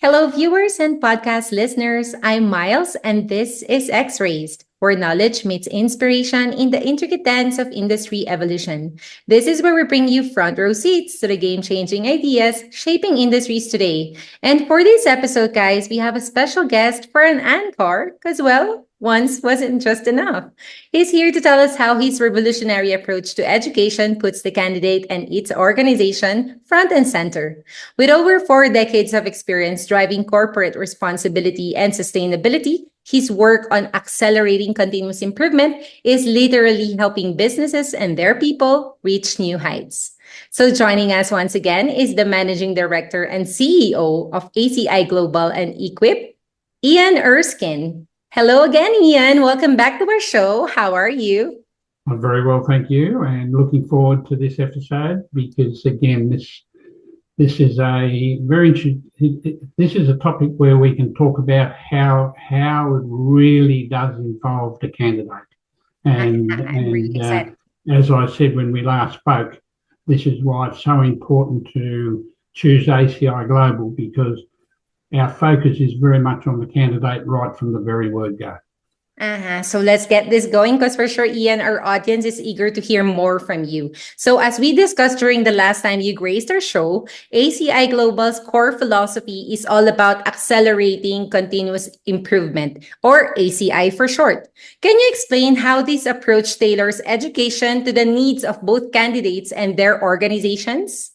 Hello, viewers and podcast listeners. I'm Miles, and this is X Raised, where knowledge meets inspiration in the intricate dance of industry evolution. This is where we bring you front row seats to the game changing ideas shaping industries today. And for this episode, guys, we have a special guest for an encore, because, well, once wasn't just enough. He's here to tell us how his revolutionary approach to education puts the candidate and its organization front and center. With over 4 decades of experience driving corporate responsibility and sustainability, his work on accelerating continuous improvement is literally helping businesses and their people reach new heights. So, joining us once again is the Managing Director and CEO of ACI Global and e-Quip, Ian Erskine. Hello again, Ian. Welcome back to our show. How are you? I'm very well, thank you, and looking forward to this episode because, again, this is a this is a topic where we can talk about how it really does involve the candidate, I'm really excited. as I said when we last spoke, this is why it's so important to choose ACI Global because our focus is very much on the candidate right from the very word go. So let's get this going because for sure, Ian, our audience is eager to hear more from you. So as we discussed during the last time you graced our show, ACI Global's core philosophy is all about accelerating continuous improvement, or ACI for short. Can you explain how this approach tailors education to the needs of both candidates and their organizations?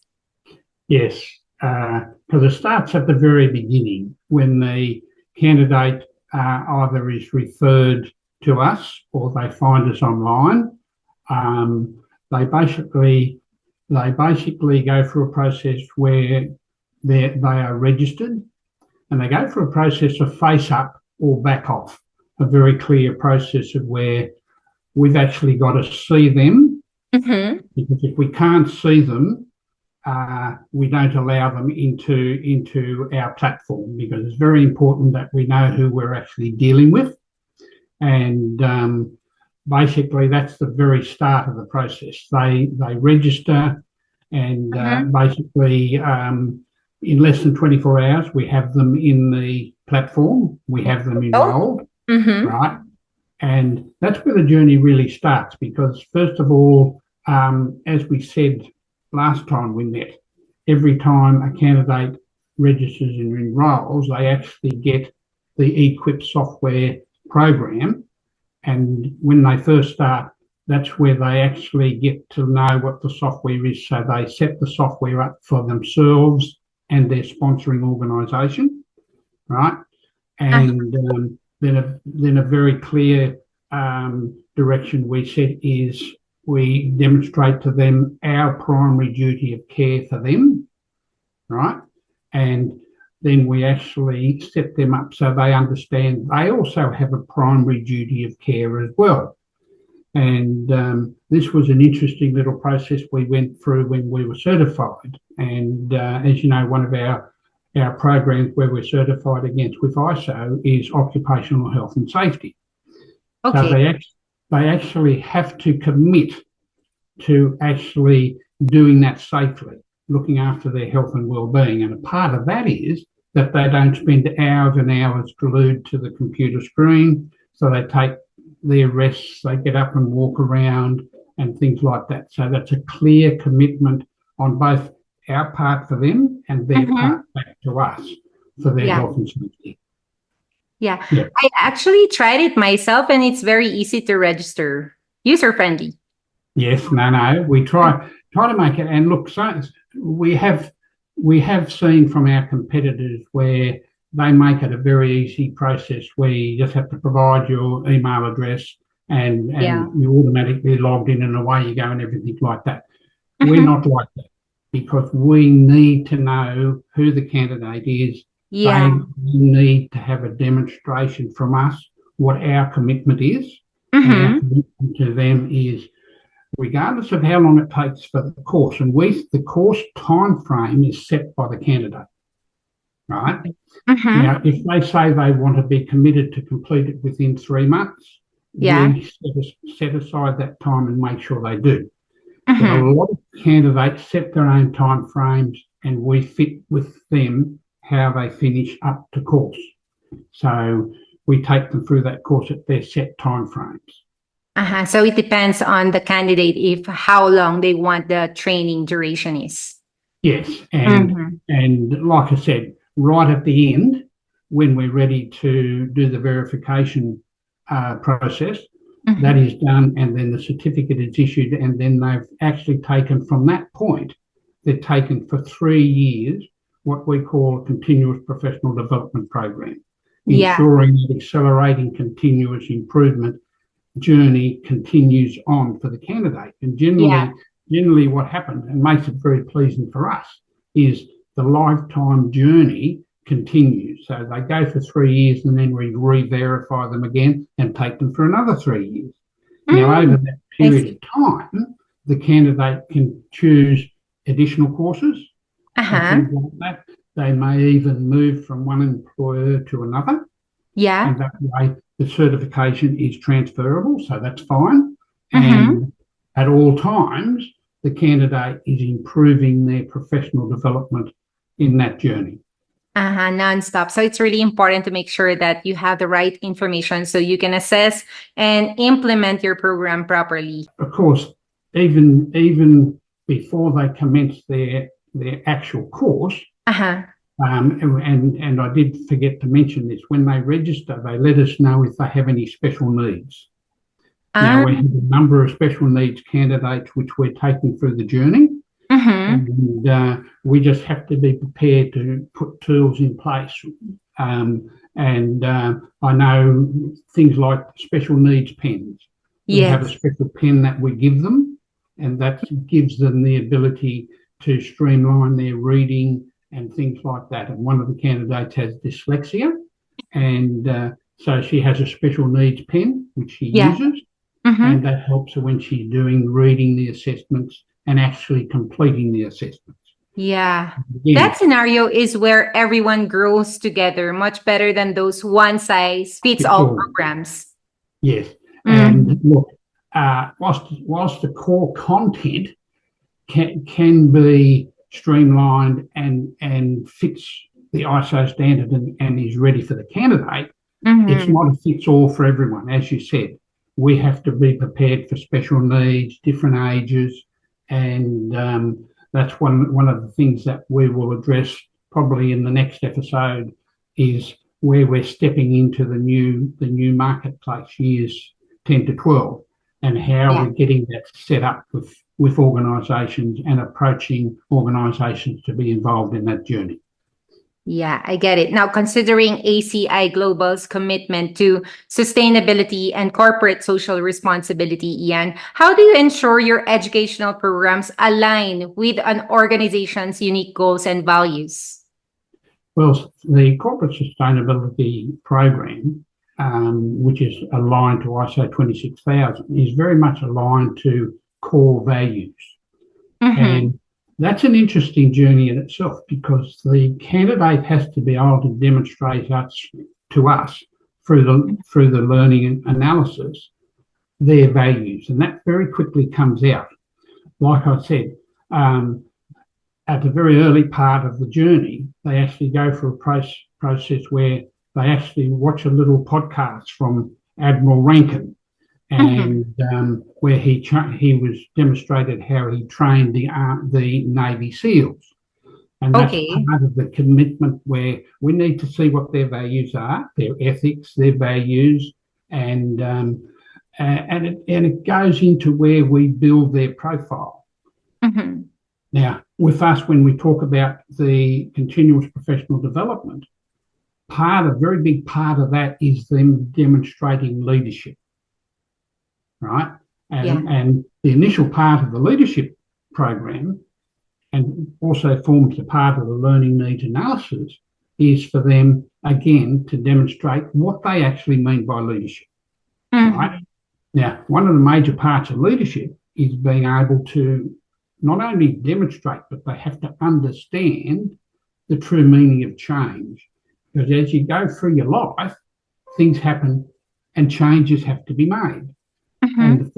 Yes, because it starts at the very beginning when the candidate either is referred to us or they find us online. They basically go through a process where they are registered, and they go through a process of face up or back off, a very clear process of where we've actually got to see them, because if we can't see them, we don't allow them into our platform because it's very important that we know who we're actually dealing with. And basically, that's the very start of the process. They register, and basically, in less than 24 hours, we have them in the platform. We have them enrolled, right? And that's where the journey really starts because, first of all, as we said last time we met, every time a candidate registers and enrolls, they actually get the e-Quip software program. And when they first start, that's where they actually get to know what the software is. So they set the software up for themselves and their sponsoring organisation, right? And then a very clear direction we set is we demonstrate to them our primary duty of care for them, right? And then we actually set them up so they understand they also have a primary duty of care as well. And this was an interesting little process we went through when we were certified. And as you know, one of our programs where we're certified against with ISO is occupational health and safety. Okay. So they actually have to commit to actually doing that safely, looking after their health and well-being. And a part of that is that they don't spend hours and hours glued to the computer screen. So they take their rests, they get up and walk around and things like that. So that's a clear commitment on both our part for them and their part back to us for their health and safety. Yeah, I actually tried it myself and it's very easy to register, user-friendly. Yes, no. We try to make it, and look, so we have seen from our competitors where they make it a very easy process where you just have to provide your email address and you're automatically logged in and away you go and everything like that. We're not like that because we need to know who the candidate is. They need to have a demonstration from us what our commitment is. And our commitment to them is regardless of how long it takes for the course, and the course time frame is set by the candidate, right? Now, if they say they want to be committed to complete it within 3 months, we set aside that time and make sure they do. But a lot of candidates set their own time frames and we fit with them how they finish up to course. So we take them through that course at their set timeframes. So it depends on the candidate if how long they want the training duration is. Yes, and like I said, right at the end, when we're ready to do the verification process, that is done, and then the certificate is issued, and then they've actually taken from that point, they're taken for 3 years what we call a continuous professional development program, ensuring that accelerating continuous improvement journey continues on for the candidate. And generally what happens, and makes it very pleasing for us, is the lifetime journey continues. So they go for 3 years, and then we re-verify them again and take them for another 3 years. Now, over that period of time, the candidate can choose additional courses and things like that. They may even move from one employer to another. And that way the certification is transferable, so that's fine. And at all times, the candidate is improving their professional development in that journey. Non-stop. So it's really important to make sure that you have the right information so you can assess and implement your program properly. Of course, even before they commence their actual course, and I did forget to mention this, when they register, they let us know if they have any special needs. Now, we have a number of special needs candidates which we're taking through the journey. And we just have to be prepared to put tools in place. I know things like special needs pens. We have a special pen that we give them, and that gives them the ability to streamline their reading and things like that. And one of the candidates has dyslexia, and so she has a special needs pen which she uses, and that helps her when she's reading the assessments and actually completing the assessments. That scenario is where everyone grows together much better than those one-size-fits-all programs. Yes. And look, whilst the core content can be streamlined and fits the ISO standard and is ready for the candidate, it's not a fits-all for everyone. As you said, we have to be prepared for special needs, different ages, and that's one of the things that we will address probably in the next episode, is where we're stepping into the new marketplace, years 10 to 12, and how we're getting that set up with organisations and approaching organisations to be involved in that journey. I get it. Now, considering ACI Global's commitment to sustainability and corporate social responsibility, Ian, how do you ensure your educational programs align with an organization's unique goals and values? Well, the corporate sustainability program, which is aligned to ISO 26000, is very much aligned to core values. And that's an interesting journey in itself, because the candidate has to be able to demonstrate to us through the learning and analysis their values, and that very quickly comes out. Like I said, at the very early part of the journey, they actually go through a process where they actually watch a little podcast from Admiral Rankin, and where he was demonstrated how he trained the Navy SEALs. And that's part of the commitment, where we need to see what their values are, their ethics, their values, and it goes into where we build their profile. Now, with us, when we talk about the continuous professional development, a very big part of that is them demonstrating leadership. Right? And the initial part of the leadership program, and also forms a part of the learning needs analysis, is for them, again, to demonstrate what they actually mean by leadership. Right? Now, one of the major parts of leadership is being able to not only demonstrate, but they have to understand the true meaning of change. Because as you go through your life, things happen and changes have to be made. And the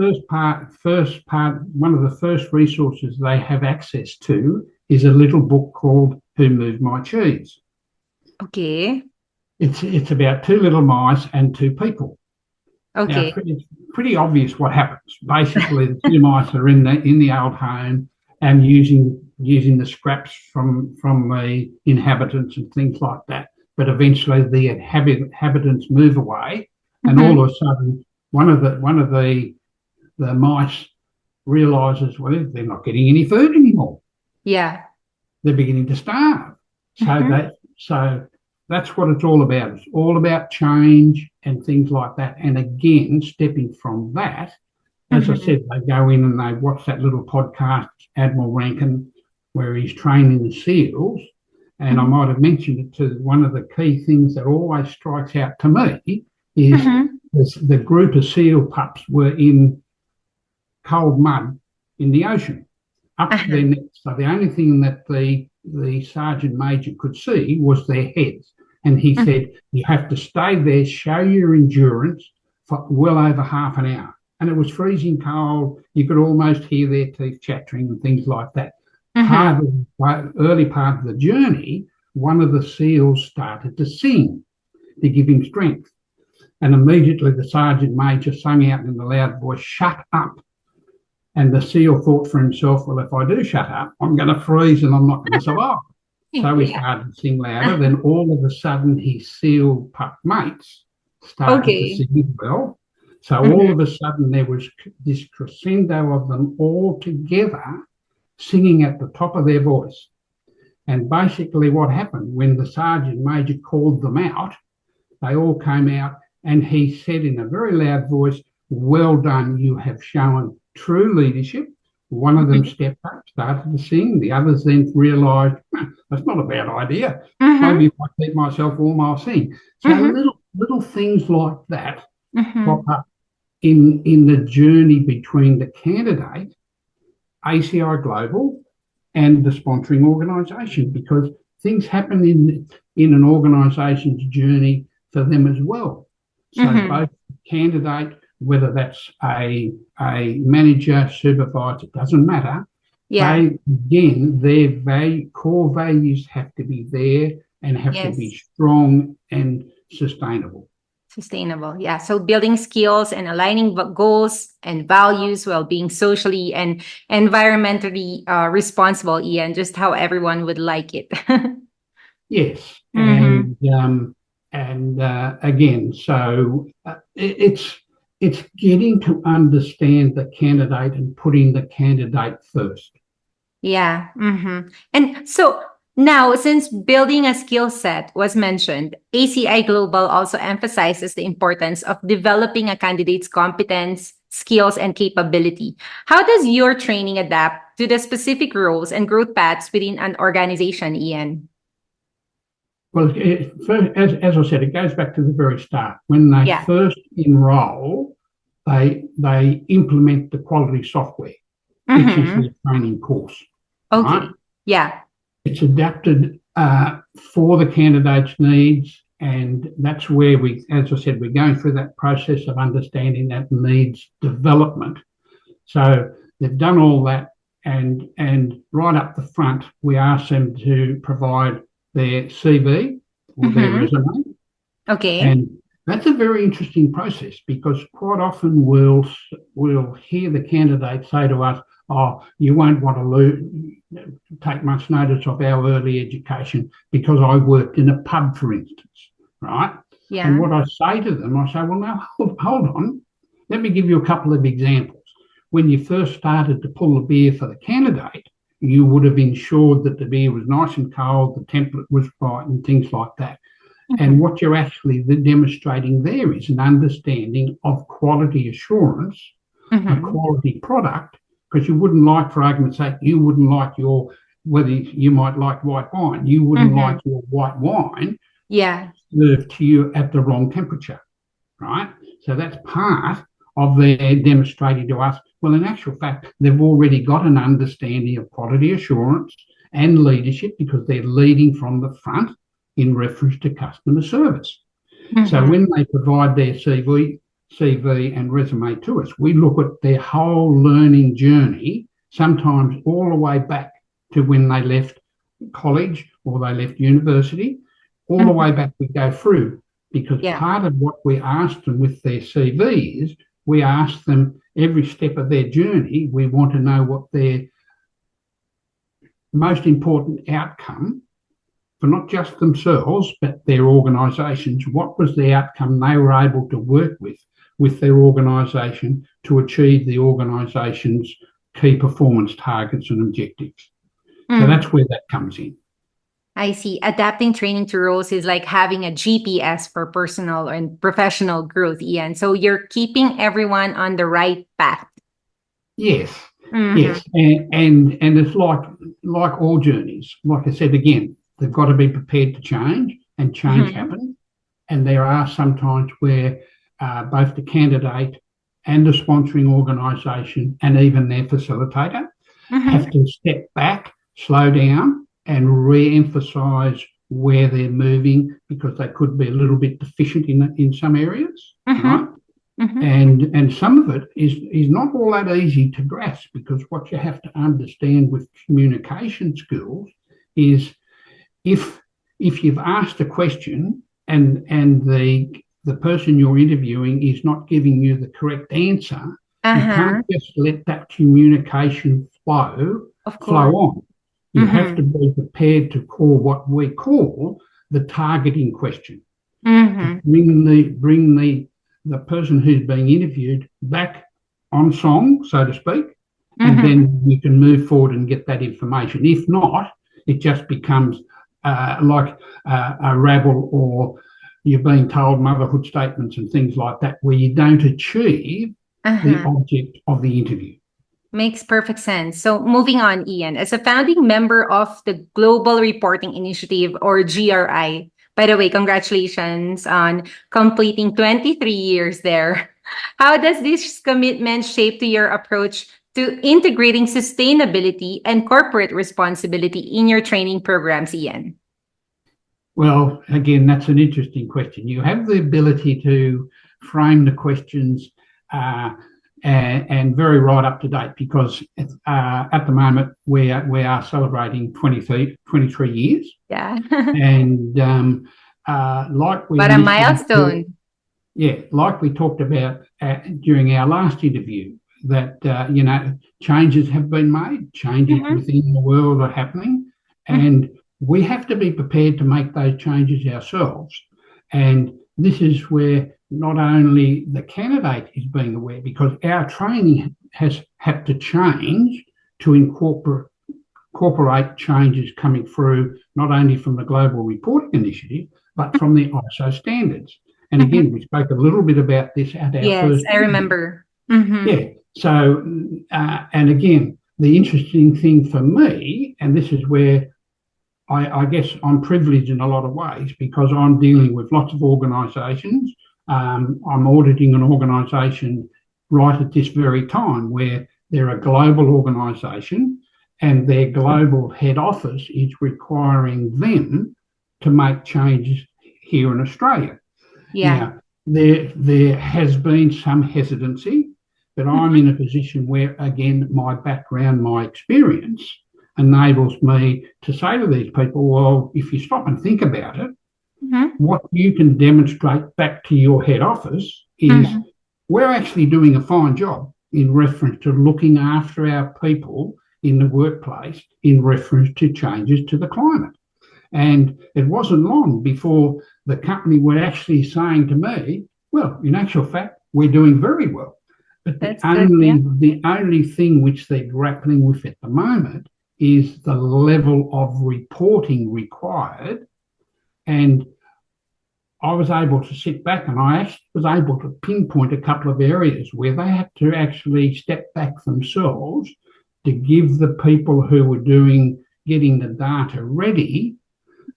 first part, one of the first resources they have access to is a little book called Who Moved My Cheese? Okay. It's about two little mice and two people. Now, Okay. it's pretty obvious what happens. Basically, the two mice are in the old home and using the scraps from the inhabitants and things like that. But eventually, the inhabitants move away, and Mm-hmm. all of a sudden, one of the mice realizes, well, they're not getting any food anymore. Yeah. They're beginning to starve. So Mm-hmm. that's what it's all about. It's all about change and things like that. And again, stepping from that, as I Mm-hmm. said, they go in and they watch that little podcast, Admiral Rankin, where he's training the SEALs. And I Mm-hmm. might have mentioned it to one of the key things that always strikes out to me is Mm-hmm. the group of SEAL pups were in cold mud in the ocean up to their Uh-huh. necks. So the only thing that the sergeant major could see was their heads. And he said, you have to stay there, show your endurance for well over half an hour. And it was freezing cold. You could almost hear their teeth chattering and things like that. Mm-hmm. Early part of the journey, one of the SEALs started to sing to give him strength. And immediately the sergeant major sung out in a loud voice, shut up. And the SEAL thought for himself, well, if I do shut up, I'm going to freeze and I'm not going to survive. So he Yeah. started to sing louder. Then all of a sudden, his SEAL pup mates started to Okay. sing as well. So all Mm-hmm. of a sudden, there was this crescendo of them all together singing at the top of their voice. And basically, what happened when the sergeant major called them out, they all came out and he said in a very loud voice, well done, you have shown true leadership. One of them Mm-hmm. stepped up, started to sing. The others then realised, that's not a bad idea. Mm-hmm. Maybe if I keep myself warm, I'll sing. So Mm-hmm. little things like that pop Mm-hmm. up in the journey between the candidate, ACI Global, and the sponsoring organisation, because things happen in an organisation's journey for them as well. So Mm-hmm. both candidate, whether that's a manager, supervisor, it doesn't matter. Yeah. They again, their core values have to be there and have to be Yes. strong and sustainable. Sustainable. Yeah. So building skills and aligning goals and values while being socially and environmentally responsible, Ian, just how everyone would like it. Yes, Mm-hmm. and again, so it's getting to understand the candidate and putting the candidate first. Yeah. Mm-hmm. And so now, since building a skill set was mentioned, ACI Global also emphasizes the importance of developing a candidate's competence, skills, and capability. How does your training adapt to the specific roles and growth paths within an organization, Ian? Well, first, as I said, it goes back to the very start. When they Yeah. first enrol, they implement the quality software, which is Mm-hmm. their training course, right? Okay. Yeah. It's adapted for the candidate's needs, and that's where we, as I said, we're going through that process of understanding that needs development. So they've done all that, and right up the front, we ask them to provide their CV or their Mm-hmm. resume, Okay. and that's a very interesting process because quite often we'll hear the candidate say to us, "Oh, you won't want to take much notice of our early education because I worked in a pub, for instance, right?" And Yeah. what I say to them, I say, "Well, now hold on, let me give you a couple of examples. When you first started to pull the beer for the candidate, you would have ensured that the beer was nice and cold, the temperature was right, and things like that. And Mm-hmm. what you're actually demonstrating there is an understanding of quality assurance, a Mm-hmm. quality product, because you wouldn't like, for argument's sake, you wouldn't like whether you might like white wine, you wouldn't like Mm-hmm. your white wine Yeah. served to you at the wrong temperature, right? So that's part of their demonstrating to us, well, in actual fact, they've already got an understanding of quality assurance and leadership because they're leading from the front in reference to customer service. So Mm-hmm. when they provide their CV and resume to us, we look at their whole learning journey, sometimes all the way back to when they left college or they left university, all the way back we go through, because Yeah. part of what we asked them with their CV is we ask them every step of their journey. We want to know what their most important outcome for not just themselves, but their organisations. What was the outcome they were able to work with their organisation to achieve the organisation's key performance targets and objectives? So that's where that comes in. I see. Adapting training to roles is like having a GPS for personal and professional growth, Ian. So you're keeping everyone on the right path. Yes, Mm-hmm. yes, and it's like all journeys. Like I said again, they've got to be prepared to change, and change Mm-hmm. happens. And there are sometimes where both the candidate and the sponsoring organisation and even their facilitator have Mm-hmm. to step back, slow down, and re-emphasise where they're moving, because they could be a little bit deficient in some areas, Mm-hmm. right? Mm-hmm. And some of it is not all that easy to grasp, because what you have to understand with communication skills is if you've asked a question and the person you're interviewing is not giving you the correct answer, you can't Uh-huh. just let that communication Of flow course. on. You have Mm-hmm. to be prepared to call what we call the targeting question, to Mm-hmm. bring the person who's being interviewed back on song, so to speak, and Mm-hmm. then you can move forward and get that information. If not, it just becomes like a rabble, or you're being told motherhood statements and things like that, where you don't achieve the Uh-huh. object of the interview. Makes perfect sense. So, moving on, Ian, as a founding member of the Global Reporting Initiative, or GRI, by the way, congratulations on completing 23 years there. How does this commitment shape to your approach to integrating sustainability and corporate responsibility in your training programs, Ian? Well, again, that's an interesting question. You have the ability to frame the questions uh, and very right up to date, because at the moment we are celebrating 23 years. Yeah. And like we But a initially talked, milestone. yeah, like we talked about during our last interview, that changes have been made, changes Mm-hmm. within the world are happening, and we have to be prepared to make those changes ourselves. And this is where not only the candidate is being aware, because our training has had to change to incorporate changes coming through, not only from the Global Reporting Initiative, but from the ISO standards. And again, we spoke a little bit about this at our Yes, first I interview. remember. Mm-hmm. Yeah. So, and again, the interesting thing for me, and this is where I guess I'm privileged in a lot of ways, because I'm dealing with lots of organisations. I'm auditing an organisation right at this very time, where they're a global organisation and their global head office is requiring them to make changes here in Australia. Yeah. Now, there has been some hesitancy, but I'm in a position where, again, my background, my experience enables me to say to these people, well, if you stop and think about it, Mm-hmm. what you can demonstrate back to your head office is Mm-hmm. we're actually doing a fine job in reference to looking after our people in the workplace in reference to changes to the climate. And it wasn't long before the company were actually saying to me, well, in actual fact, we're doing very well. But That's good. Yeah. the only thing which they're grappling with at the moment is the level of reporting required. And I was able to sit back and I actually was able to pinpoint a couple of areas where they had to actually step back themselves to give the people who were getting the data ready.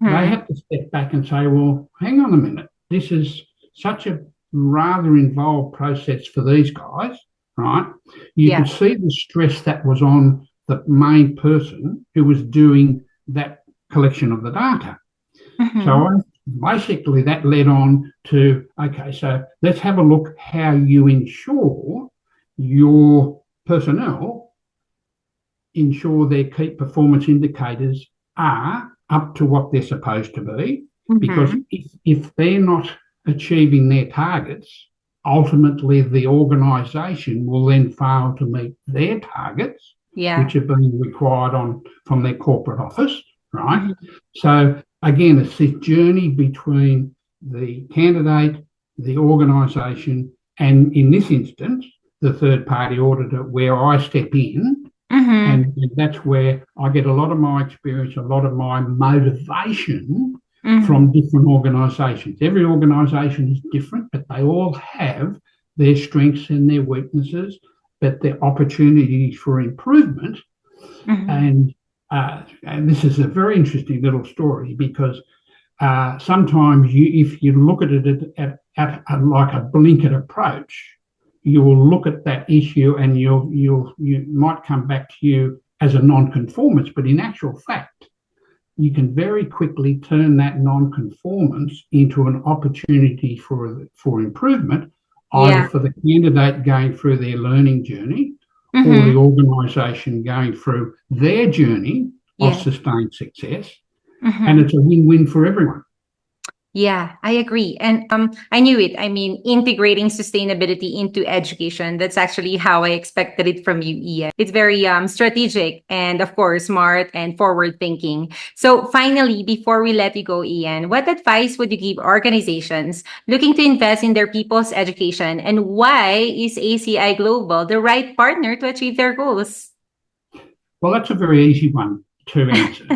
They Mm-hmm. had to step back and say, well, hang on a minute, this is such a rather involved process for these guys, right? You Yeah. could see the stress that was on the main person who was doing that collection of the data. Mm-hmm. So basically that led on to, okay, so let's have a look how you ensure your personnel ensure their key performance indicators are up to what they're supposed to be, because Mm-hmm. if they're not achieving their targets, ultimately the organisation will then fail to meet their targets, Yeah. which are being required from their corporate office, right? Mm-hmm. So again, it's this journey between the candidate, the organisation, and in this instance, the third party auditor, where I step in. Mm-hmm. And that's where I get a lot of my experience, a lot of my motivation Mm-hmm. from different organisations. Every organisation is different, but they all have their strengths and their weaknesses, but their opportunities for improvement. Mm-hmm. And this is a very interesting little story because sometimes if you look at it at like a blinkered approach, you will look at that issue and you might come back to you as a non-conformance, but in actual fact, you can very quickly turn that non-conformance into an opportunity for improvement, either Yeah. for the candidate going through their learning journey or the Mm-hmm. organisation going through their journey of Yeah. sustained success. And Mm-hmm. it's a win-win for everyone. Yeah, I agree. And I knew it. I mean, integrating sustainability into education. That's actually how I expected it from you, Ian. It's very strategic and of course smart and forward thinking. So finally, before we let you go, Ian, what advice would you give organizations looking to invest in their people's education, and why is ACI Global the right partner to achieve their goals? Well, that's a very easy one to answer.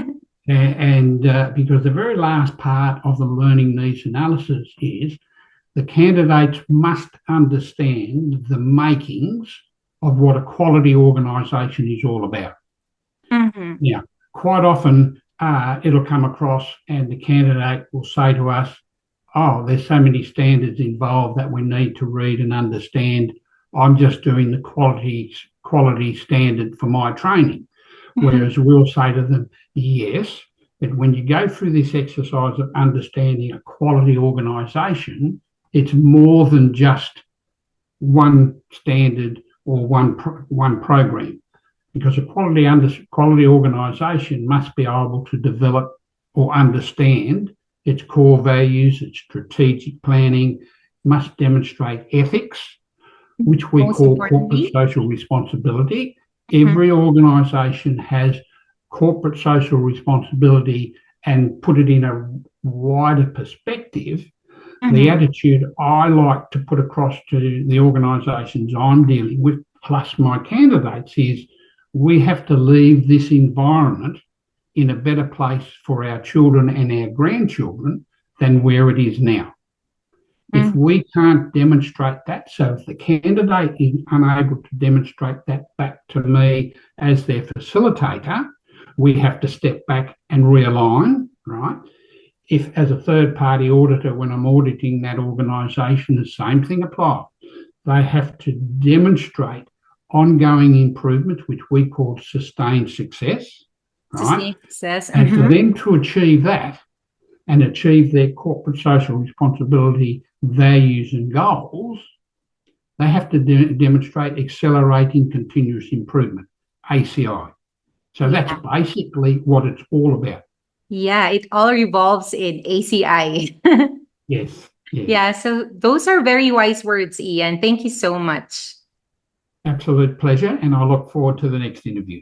And because the very last part of the learning needs analysis is the candidates must understand the makings of what a quality organisation is all about. Mm-hmm. Now, quite often it'll come across and the candidate will say to us, oh, there's so many standards involved that we need to read and understand. I'm just doing the quality standard for my training. Mm-hmm. Whereas we'll say to them, yes, but when you go through this exercise of understanding a quality organisation, it's more than just one standard or one program, because a quality organisation must be able to develop or understand its core values, its strategic planning, must demonstrate ethics, which we Most call corporate importantly. social responsibility. Mm-hmm. Every organisation has corporate social responsibility, and put it in a wider perspective. The Mm-hmm. attitude I like to put across to the organisations I'm dealing with, plus my candidates, is we have to leave this environment in a better place for our children and our grandchildren than where it is now. If Mm-hmm. we can't demonstrate that, so if the candidate is unable to demonstrate that back to me as their facilitator, we have to step back and realign, right? If, as a third party auditor, when I'm auditing that organisation, the same thing applies. They have to demonstrate ongoing improvement, which we call sustained success, right? Sustained success. And for Mm-hmm. them to achieve that and achieve their corporate social responsibility values and goals, they have to demonstrate accelerating continuous improvement, ACI. So that's Yeah. basically what it's all about. Yeah, it all revolves in ACI. Yes, yes. Yeah, so those are very wise words, Ian. Thank you so much. Absolute pleasure. And I look forward to the next interview.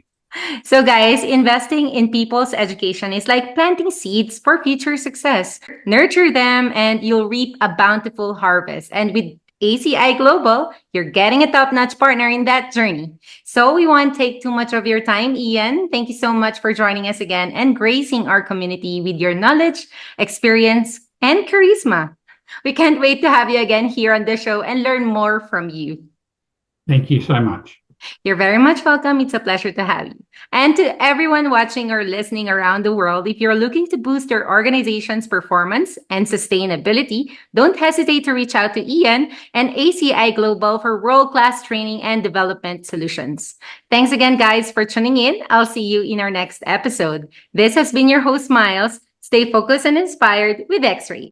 So, guys, investing in people's education is like planting seeds for future success. Nurture them, and you'll reap a bountiful harvest. And with ACI Global, you're getting a top notch partner in that journey. So, we won't take too much of your time, Ian. Thank you so much for joining us again and gracing our community with your knowledge, experience, and charisma. We can't wait to have you again here on the show and learn more from you. Thank you so much. You're very much welcome. It's a pleasure to have you. And to everyone watching or listening around the world, if you're looking to boost your organization's performance and sustainability, don't hesitate to reach out to Ian and ACI Global for world-class training and development solutions. Thanks again, guys, for tuning in. I'll see you in our next episode. This has been your host, Miles. Stay focused and inspired with X-Ray.